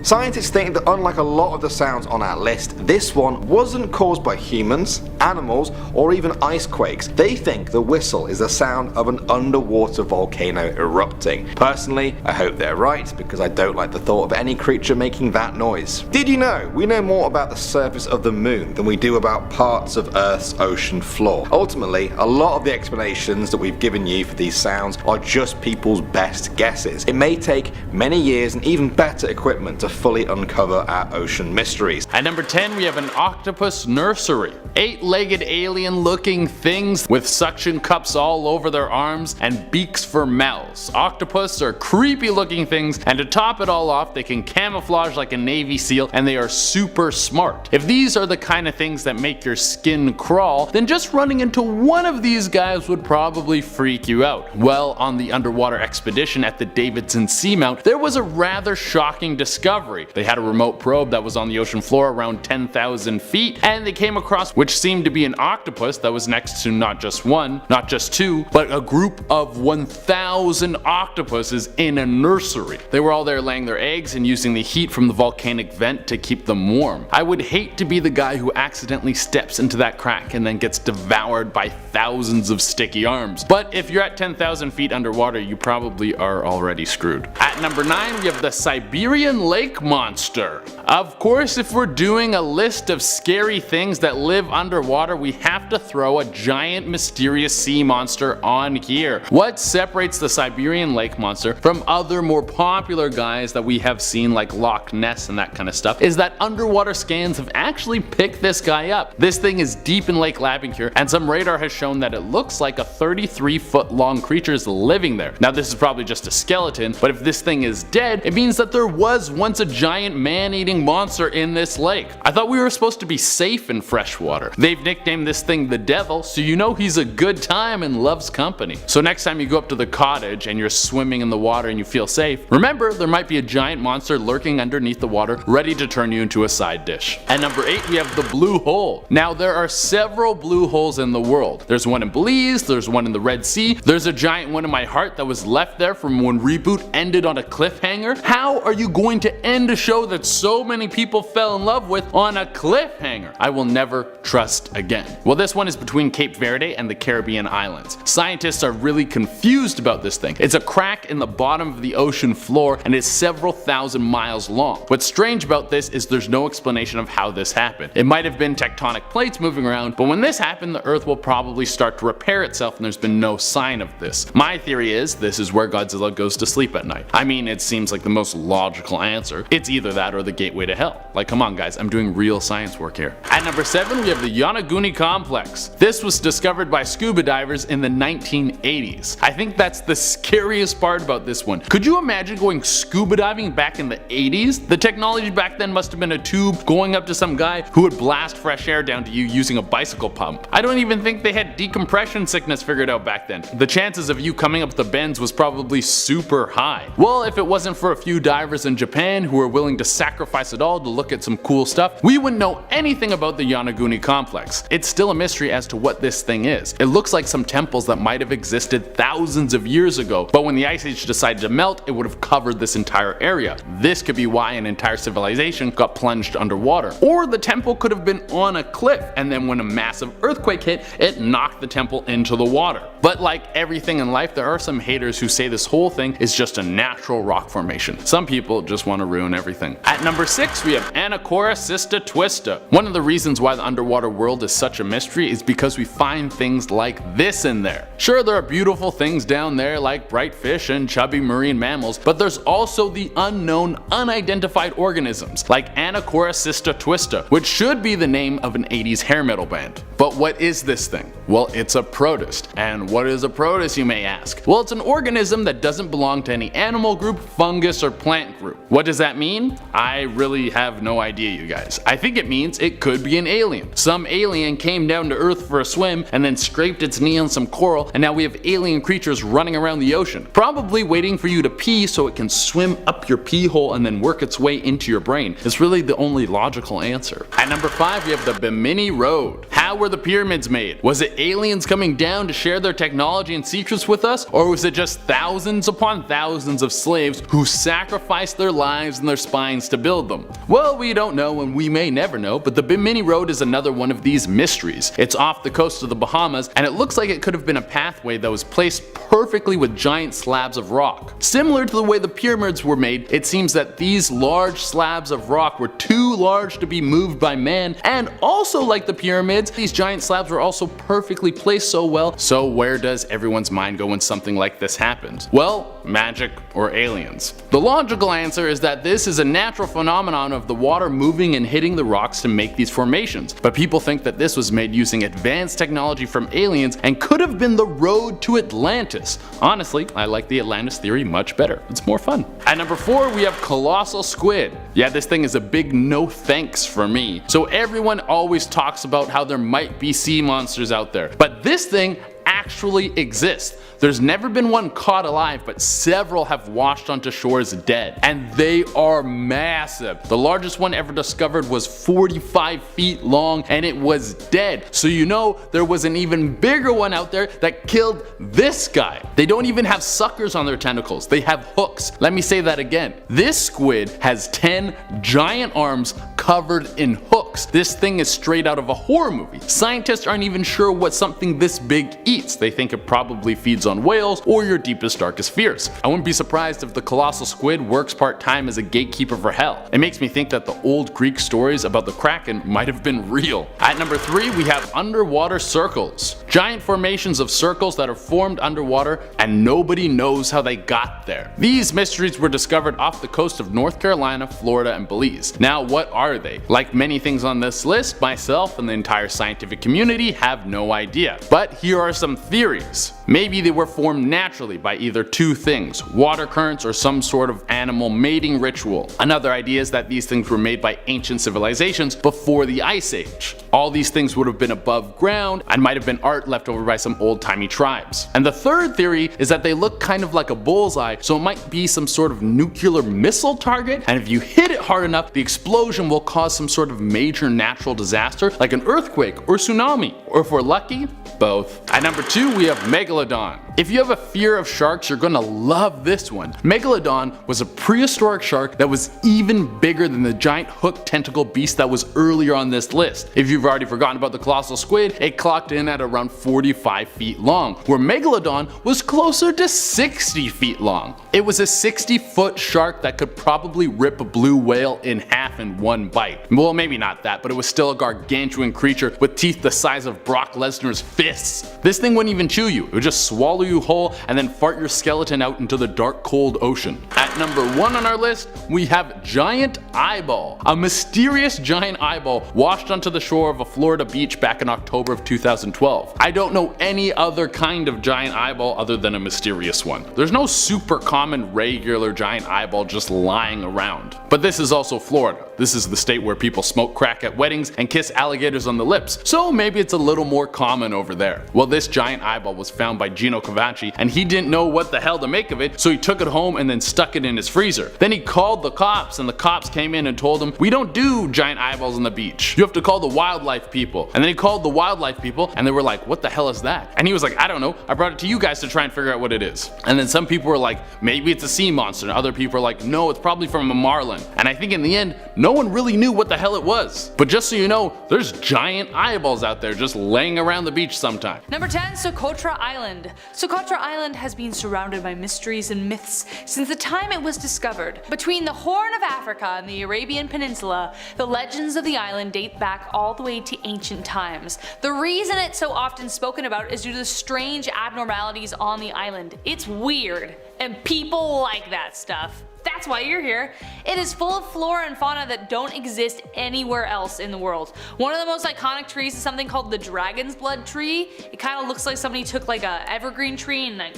Scientists think that unlike a lot of the sounds on our list, this one wasn't caused by humans, animals, or even ice quakes. They think the whistle is the sound of an underwater volcano erupting. Personally, I hope they're right because I don't like the thought of any creature making that noise. Did you know we know more about the surface of the moon than we do about parts of Earth's ocean floor? Ultimately, a lot of the explanations that we've given you for these sounds are just people's best guesses. It may take many years and even better equipment to fully uncover our ocean mysteries. At number 10 we have an octopus nursery. 8-legged alien looking things with suction cups all over their arms and beaks for mouths. Octopus are creepy looking things, and to top it all off they can camouflage like a Navy SEAL and they are super smart. If these are the kind of things that make your skin crawl, then just running into one of these guys would probably freak you out. Well, on the underwater expedition at the Davidson Seamount there was a rather shocking discovery. They had a remote probe that was on the ocean floor around 10,000 feet and they came across which seemed to be an octopus that was next to not just one, not just two, but a group of 1,000 octopuses in a nursery. They were all there laying their eggs and using the heat from the volcanic vent to keep them warm. I would hate to be the guy who accidentally steps into that crack and then gets devoured by thousands of sticky arms. But if you're at 10,000 feet underwater you probably are already screwed. At number 9 we have the Siberian lake monster. Of course, if we're doing a list of scary things that live underwater, we have to throw a giant mysterious sea monster on here. What separates the Siberian lake monster from other more popular guys that we have seen like Loch Ness and that kind of stuff is that underwater scans have actually picked this guy up. This thing is deep in Lake Labincure and some radar has shown that it looks like a 33-foot long creature is living there. Now this is probably just a skeleton, but if this thing is dead, it means that there was once a giant man-eating monster in this lake. I thought we were supposed to be safe in freshwater. They've nicknamed this thing the Devil, so you know he's a good time and loves company. So next time you go up to the cottage and you're swimming in the water and you feel safe, remember there might be a giant monster lurking underneath the water ready to turn you into a side dish. At number 8 we have the blue hole. Now there are several blue holes in the world. There's one in Belize, there's one in the Red Sea, there's a giant one in my heart that was left there from when Reboot ended on a cliffhanger. How are you going to end end a show that so many people fell in love with on a cliffhanger I will never trust again. Well, this one is between Cape Verde and the Caribbean islands. Scientists are really confused about this thing. It's a crack in the bottom of the ocean floor and it's several thousand miles long. What's strange about this is there's no explanation of how this happened. It might have been tectonic plates moving around, but when this happened, the Earth will probably start to repair itself and there's been no sign of this. My theory is this is where Godzilla goes to sleep at night. I mean, it seems like the most logical answer. It's either that or the gateway to hell. Like, come on guys, I'm doing real science work here. At number 7, we have the Yonaguni Complex. This was discovered by scuba divers in the 1980s. I think that's the scariest part about this one. Could you imagine going scuba diving back in the 80s? The technology back then must have been a tube going up to some guy who would blast fresh air down to you using a bicycle pump. I don't even think they had decompression sickness figured out back then. The chances of you coming up the bends was probably super high. Well, if it wasn't for a few divers in Japan who were willing to sacrifice it all to look at some cool stuff, we wouldn't know anything about the Yonaguni Complex. It's still a mystery as to what this thing is. It looks like some temples that might have existed thousands of years ago, but when the ice age decided to melt, it would have covered this entire area. This could be why an entire civilization got plunged underwater. Or the temple could have been on a cliff, and then when a massive earthquake hit, it knocked the temple into the water. But like everything in life, there are some haters who say this whole thing is just a natural rock formation. Some people just want to ruin everything. At number 6, we have Anacortes Sister Twista. One of the reasons why the underwater world is such a mystery is because we find things like this in there. Sure, there are beautiful things down there like bright fish and chubby marine mammals, but there's also the unknown, unidentified organisms like Anacortes Sister Twista, which should be the name of an 80s hair metal band. But what is this thing? Well, it's a protist. And what is a protist, you may ask? Well, it's an organism that doesn't belong to any animal group, fungus, or plant group. What does that mean? I really have no idea, you guys. I think it means it could be an alien. Some alien came down to Earth for a swim and then scraped its knee on some coral, and now we have alien creatures running around the ocean, probably waiting for you to pee so it can swim up your pee hole and then work its way into your brain. It's really the only logical answer. At number 5, we have the Bimini Road. How were the pyramids made? Was it aliens coming down to share their technology and secrets with us, or was it just thousands upon thousands of slaves who sacrificed their lives and their spines to build them? Well, we don't know and we may never know, but the Bimini Road is another one of these mysteries. It's off the coast of the Bahamas, and it looks like it could have been a pathway that was placed perfectly with giant slabs of rock. Similar to the way the pyramids were made, it seems that these large slabs of rock were too large to be moved by man, and also like the pyramids, these giant slabs were also perfectly placed so well. So where does everyone's mind go when something like this happens? Well, magic or aliens. The logical answer is that this is a natural phenomenon of the water moving and hitting the rocks to make these formations, but people think that this was made using advanced technology from aliens and could have been the road to Atlantis. Honestly, I like the Atlantis theory much better. It's more fun. At number 4, we have colossal squid. Yeah, this thing is a big no thanks for me. So everyone always talks about how there might be sea monsters out there, but this thing actually exists. There's never been one caught alive, but several have washed onto shores dead, and they are massive. The largest one ever discovered was 45 feet long, and it was dead. So you know there was an even bigger one out there that killed this guy. They don't even have suckers on their tentacles, they have hooks. Let me say that again. This squid has 10 giant arms covered in hooks. This thing is straight out of a horror movie. Scientists aren't even sure what something this big eats. They think it probably feeds on whales or your deepest, darkest fears. I wouldn't be surprised if the colossal squid works part-time as a gatekeeper for hell. It makes me think that the old Greek stories about the Kraken might have been real. At number 3, we have underwater circles. Giant formations of circles that are formed underwater and nobody knows how they got there. These mysteries were discovered off the coast of North Carolina, Florida, and Belize. Now, what are they? Like many things on this list, myself and the entire scientific community have no idea. But here are some theories. Maybe they were formed naturally by either two things, water currents or some sort of animal mating ritual. Another idea is that these things were made by ancient civilizations before the Ice Age. All these things would have been above ground and might have been art left over by some old-timey tribes. And the third theory is that they look kind of like a bullseye, so it might be some sort of nuclear missile target, and if you hit it hard enough, the explosion will cause some sort of major major natural disaster like an earthquake or tsunami, or if we're lucky, both. At number 2 we have Megalodon. If you have a fear of sharks, you're gonna love this one. Megalodon was a prehistoric shark that was even bigger than the giant hook tentacle beast that was earlier on this list. If you've already forgotten about the colossal squid, it clocked in at around 45 feet long, where Megalodon was closer to 60 feet long. It was a 60-foot shark that could probably rip a blue whale in half in one bite. Well, maybe not that, but it was still a gargantuan creature with teeth the size of Brock Lesnar's fists. This thing wouldn't even chew you, it would just swallow you whole and then fart your skeleton out into the dark cold ocean. At number 1 on our list, we have Giant Eyeball. A mysterious giant eyeball washed onto the shore of a Florida beach back in October of 2012. I don't know any other kind of giant eyeball other than a mysterious one. There's no super common regular giant eyeball just lying around. But this is also Florida. This is the state where people smoke crack at weddings and kiss alligators on the lips, so maybe it's a little more common over there. Well, this giant eyeball was found by Gino Cavacci, and he didn't know what the hell to make of it, so he took it home and then stuck it in his freezer. Then he called the cops, and the cops came in and told him, "We don't do giant eyeballs on the beach. You have to call the wildlife people." And then he called the wildlife people, and they were like, "What the hell is that?" And he was like, "I don't know, I brought it to you guys to try and figure out what it is." And then some people were like, "Maybe it's a sea monster," and other people were like, "No, it's probably from a marlin." And I think in the end, no one really knew what the hell it was. But just so you know, there's giant eyeballs out there just laying around the beach sometime. Number 10, Socotra Island. Socotra Island has been surrounded by mysteries and myths since the time it was discovered. Between the Horn of Africa and the Arabian Peninsula, the legends of the island date back all the way to ancient times. The reason it's so often spoken about is due to the strange abnormalities on the island. It's weird, and people like that stuff. That's why you're here. It is full of flora and fauna that don't exist anywhere else in the world. One of the most iconic trees is something called the dragon's blood tree. It kind of looks like somebody took like a evergreen tree and like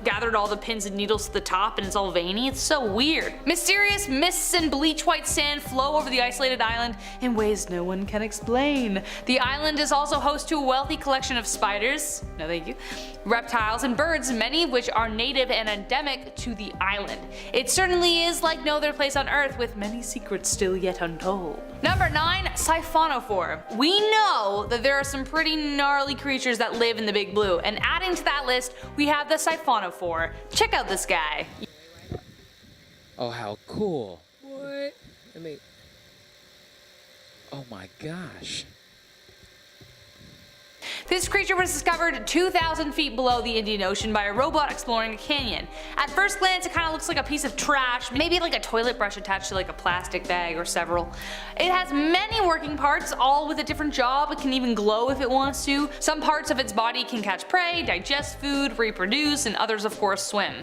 gathered all the pins and needles to the top, and it's all veiny. It's so weird. Mysterious mists and bleach white sand flow over the isolated island in ways no one can explain. The island is also host to a wealthy collection of spiders, no thank you, reptiles and birds, many of which are native and endemic to the island. It certainly is like no other place on Earth, with many secrets still yet untold. Number 9, Siphonophore. We know that there are some pretty gnarly creatures that live in the Big Blue, and adding to that list, we have the Siphonophore. Check out this guy. Oh, how cool. What? I mean, oh my gosh. This creature was discovered 2,000 feet below the Indian Ocean by a robot exploring a canyon. At first glance, it kind of looks like a piece of trash, maybe like a toilet brush attached to like a plastic bag or several. It has many working parts, all with a different job. It can even glow if it wants to. Some parts of its body can catch prey, digest food, reproduce, and others of course swim.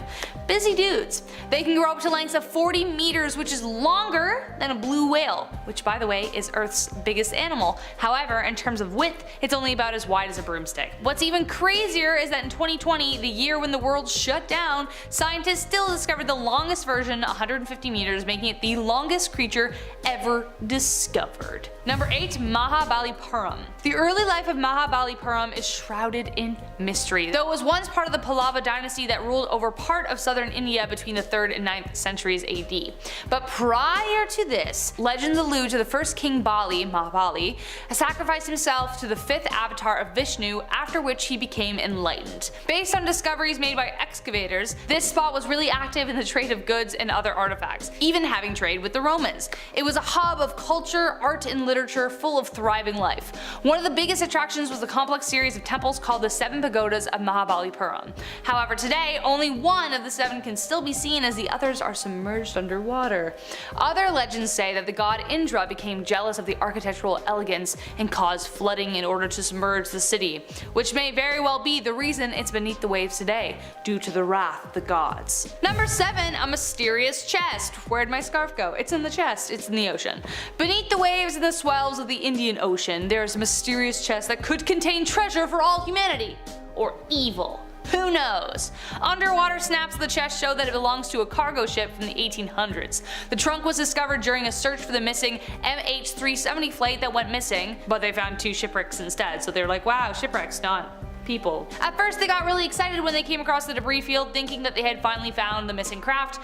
Busy dudes. They can grow up to lengths of 40 meters, which is longer than a blue whale, which by the way is Earth's biggest animal. However, in terms of width, it's only about as wide as a broomstick. What's even crazier is that in 2020, the year when the world shut down, scientists still discovered the longest version, 150 meters, making it the longest creature ever discovered. Number 8, Mahabalipuram. The early life of Mahabalipuram is shrouded in mystery. Though it was once part of the Pallava dynasty that ruled over part of southern India between the 3rd and 9th centuries AD. But prior to this, legends allude to the first king Bali, Mahabali, sacrificed himself to the 5th avatar of Vishnu, after which he became enlightened. Based on discoveries made by excavators, this spot was really active in the trade of goods and other artifacts, even having trade with the Romans. It was a hub of culture, art, and literature full of thriving life. One of the biggest attractions was the complex series of temples called the 7 Pagodas of Mahabalipuram. However, today, only one of the 7 can still be seen, as the others are submerged underwater. Other legends say that the god Indra became jealous of the architectural elegance and caused flooding in order to submerge the city, which may very well be the reason it's beneath the waves today, due to the wrath of the gods. Number 7, a mysterious chest. Where'd my scarf go? It's in the chest, it's in the ocean. Beneath the waves and the swells of the Indian Ocean, there's a mysterious chest that could contain treasure for all humanity. Or evil. Who knows? Underwater snaps of the chest show that it belongs to a cargo ship from the 1800s. The trunk was discovered during a search for the missing MH370 flight that went missing, but they found 2 shipwrecks instead, so they're like, wow, shipwrecks, not people. At first they got really excited when they came across the debris field, thinking that they had finally found the missing craft,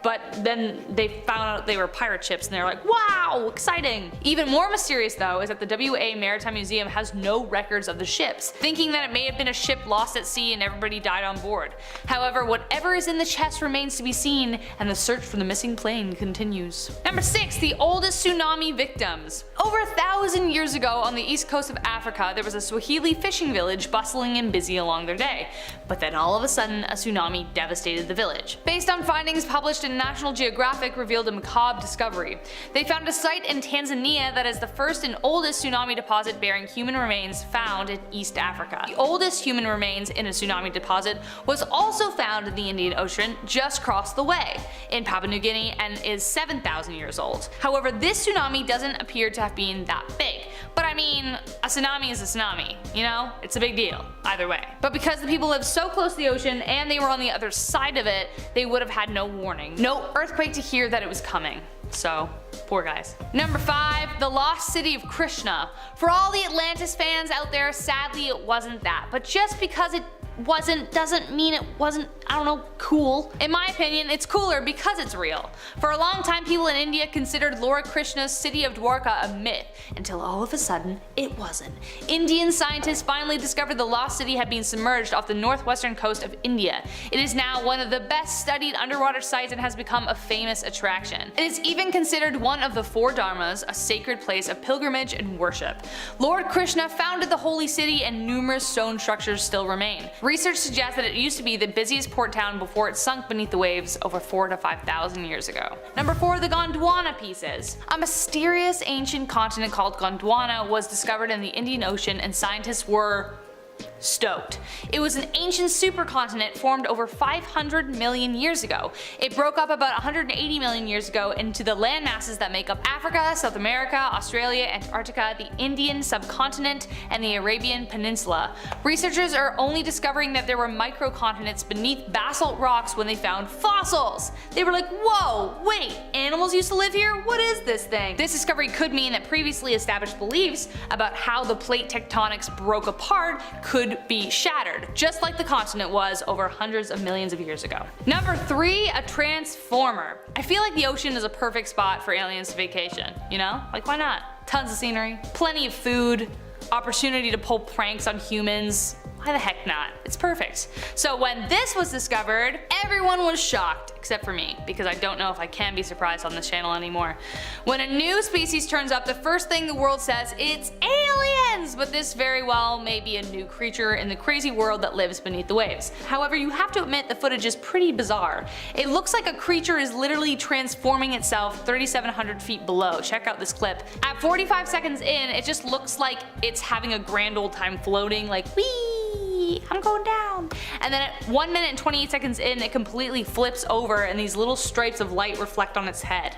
but then they found out they were pirate ships and they're like, wow, exciting. Even more mysterious though is that the WA Maritime Museum has no records of the ships, thinking that it may have been a ship lost at sea and everybody died on board. However, whatever is in the chest remains to be seen, and the search for the missing plane continues. Number 6. The oldest tsunami victims. Over 1,000 years ago on the east coast of Africa, there was a Swahili fishing village bustling and busy along their day. But then all of a sudden, a tsunami devastated the village. Based on findings published in National Geographic revealed a macabre discovery. They found a site in Tanzania that is the first and oldest tsunami deposit bearing human remains found in East Africa. The oldest human remains in a tsunami deposit was also found in the Indian Ocean just across the way in Papua New Guinea and is 7,000 years old. However, this tsunami doesn't appear to have been that big. But I mean, a tsunami is a tsunami, you know? It's a big deal, either way. But because the people lived so close to the ocean and they were on the other side of it, they would have had no warning. No earthquake to hear that it was coming. So, poor guys. Number 5. The lost city of Krishna. For all the Atlantis fans out there, sadly it wasn't that. But just because it wasn't doesn't mean it wasn't, I don't know, cool. In my opinion, it's cooler because it's real. For a long time, people in India considered Lord Krishna's city of Dwarka a myth, until all of a sudden, it wasn't. Indian scientists finally discovered the lost city had been submerged off the northwestern coast of India. It is now one of the best studied underwater sites and has become a famous attraction. It is even considered one of the 4 dharmas, a sacred place of pilgrimage and worship. Lord Krishna founded the holy city and numerous stone structures still remain. Research suggests that it used to be the busiest port town before it sunk beneath the waves over 4,000 to 5,000 years ago. Number 4. The Gondwana pieces. A mysterious ancient continent called Gondwana was discovered in the Indian Ocean, and scientists were stoked. It was an ancient supercontinent formed over 500 million years ago. It broke up about 180 million years ago into the landmasses that make up Africa, South America, Australia, Antarctica, the Indian subcontinent, and the Arabian Peninsula. Researchers are only discovering that there were microcontinents beneath basalt rocks when they found fossils. They were like, whoa, wait, animals used to live here? What is this thing? This discovery could mean that previously established beliefs about how the plate tectonics broke apart could be shattered, just like the continent was over hundreds of millions of years ago. Number 3. A transformer. I feel like the ocean is a perfect spot for aliens to vacation, you know? Like, why not? Tons of scenery, plenty of food, opportunity to pull pranks on humans. Why the heck not? It's perfect. So when this was discovered, everyone was shocked, except for me, because I don't know if I can be surprised on this channel anymore. When a new species turns up, the first thing the world says, it's aliens! But this very well may be a new creature in the crazy world that lives beneath the waves. However, you have to admit the footage is pretty bizarre. It looks like a creature is literally transforming itself 3,700 feet below. Check out this clip. At 45 seconds in, it just looks like it's having a grand old time floating, like, whee! I'm going down. And then at 1 minute and 28 seconds in, it completely flips over and these little stripes of light reflect on its head.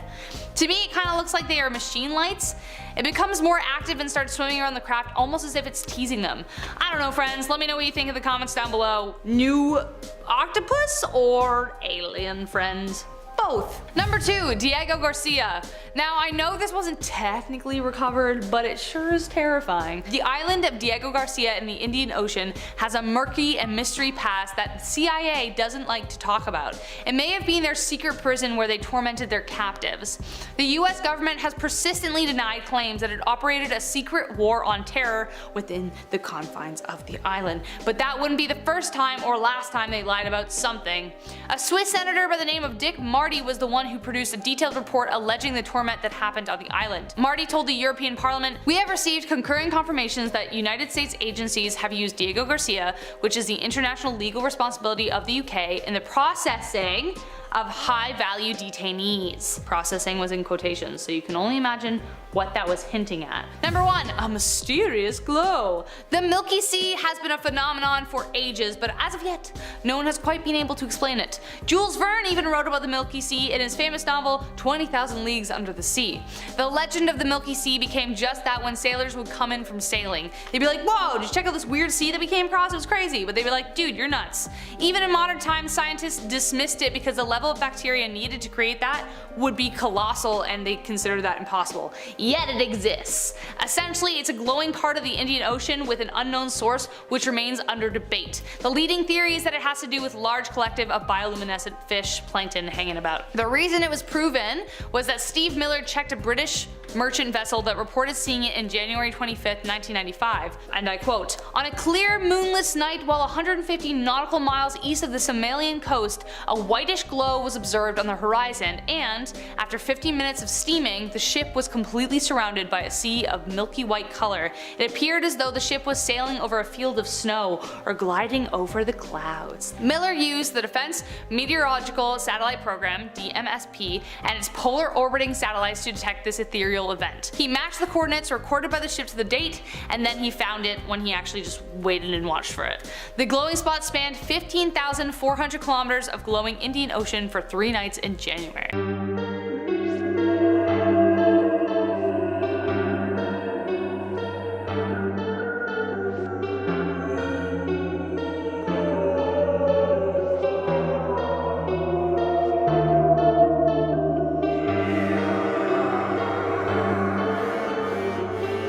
To me, it kind of looks like they are machine lights. It becomes more active and starts swimming around the craft almost as if it's teasing them. I don't know, friends, let me know what you think in the comments down below. New octopus or alien, friends? Both. Number 2. Diego Garcia. Now I know this wasn't technically recovered, but it sure is terrifying. The island of Diego Garcia in the Indian Ocean has a murky and mystery past that the CIA doesn't like to talk about. It may have been their secret prison where they tormented their captives. The US government has persistently denied claims that it operated a secret war on terror within the confines of the island, but that wouldn't be the first time or last time they lied about something. A Swiss senator by the name of Dick Marty was the one who produced a detailed report alleging the torment that happened on the island. Marty told the European Parliament, "We have received concurring confirmations that United States agencies have used Diego Garcia, which is the international legal responsibility of the UK, in the processing of high-value detainees." Processing was in quotations, so you can only imagine what that was hinting at. Number 1. A mysterious glow. The Milky Sea has been a phenomenon for ages, but as of yet, no one has quite been able to explain it. Jules Verne even wrote about the Milky Sea in his famous novel 20,000 Leagues Under the Sea. The legend of the Milky Sea became just that when sailors would come in from sailing. They'd be like, whoa, did you check out this weird sea that we came across? It was crazy. But they'd be like, dude, you're nuts. Even in modern times, scientists dismissed it because the level of bacteria needed to create that would be colossal and they considered that impossible. yet it exists. Essentially, it's a glowing part of the Indian Ocean with an unknown source which remains under debate. The leading theory is that it has to do with large collective of bioluminescent fish, plankton hanging about. The reason it was proven was that Steve Miller checked a British merchant vessel that reported seeing it in January 25th, 1995, and I quote, "On a clear moonless night while 150 nautical miles east of the Somalian coast, a whitish glow was observed on the horizon and, after 15 minutes of steaming, the ship was completely surrounded by a sea of milky white color. It appeared as though the ship was sailing over a field of snow or gliding over the clouds." Miller used the Defense Meteorological Satellite Program, DMSP, and its polar orbiting satellites to detect this ethereal event. He matched the coordinates recorded by the ship to the date, and then he found it when he actually just waited and watched for it. The glowing spot spanned 15,400 kilometers of glowing Indian Ocean for 3 nights in January.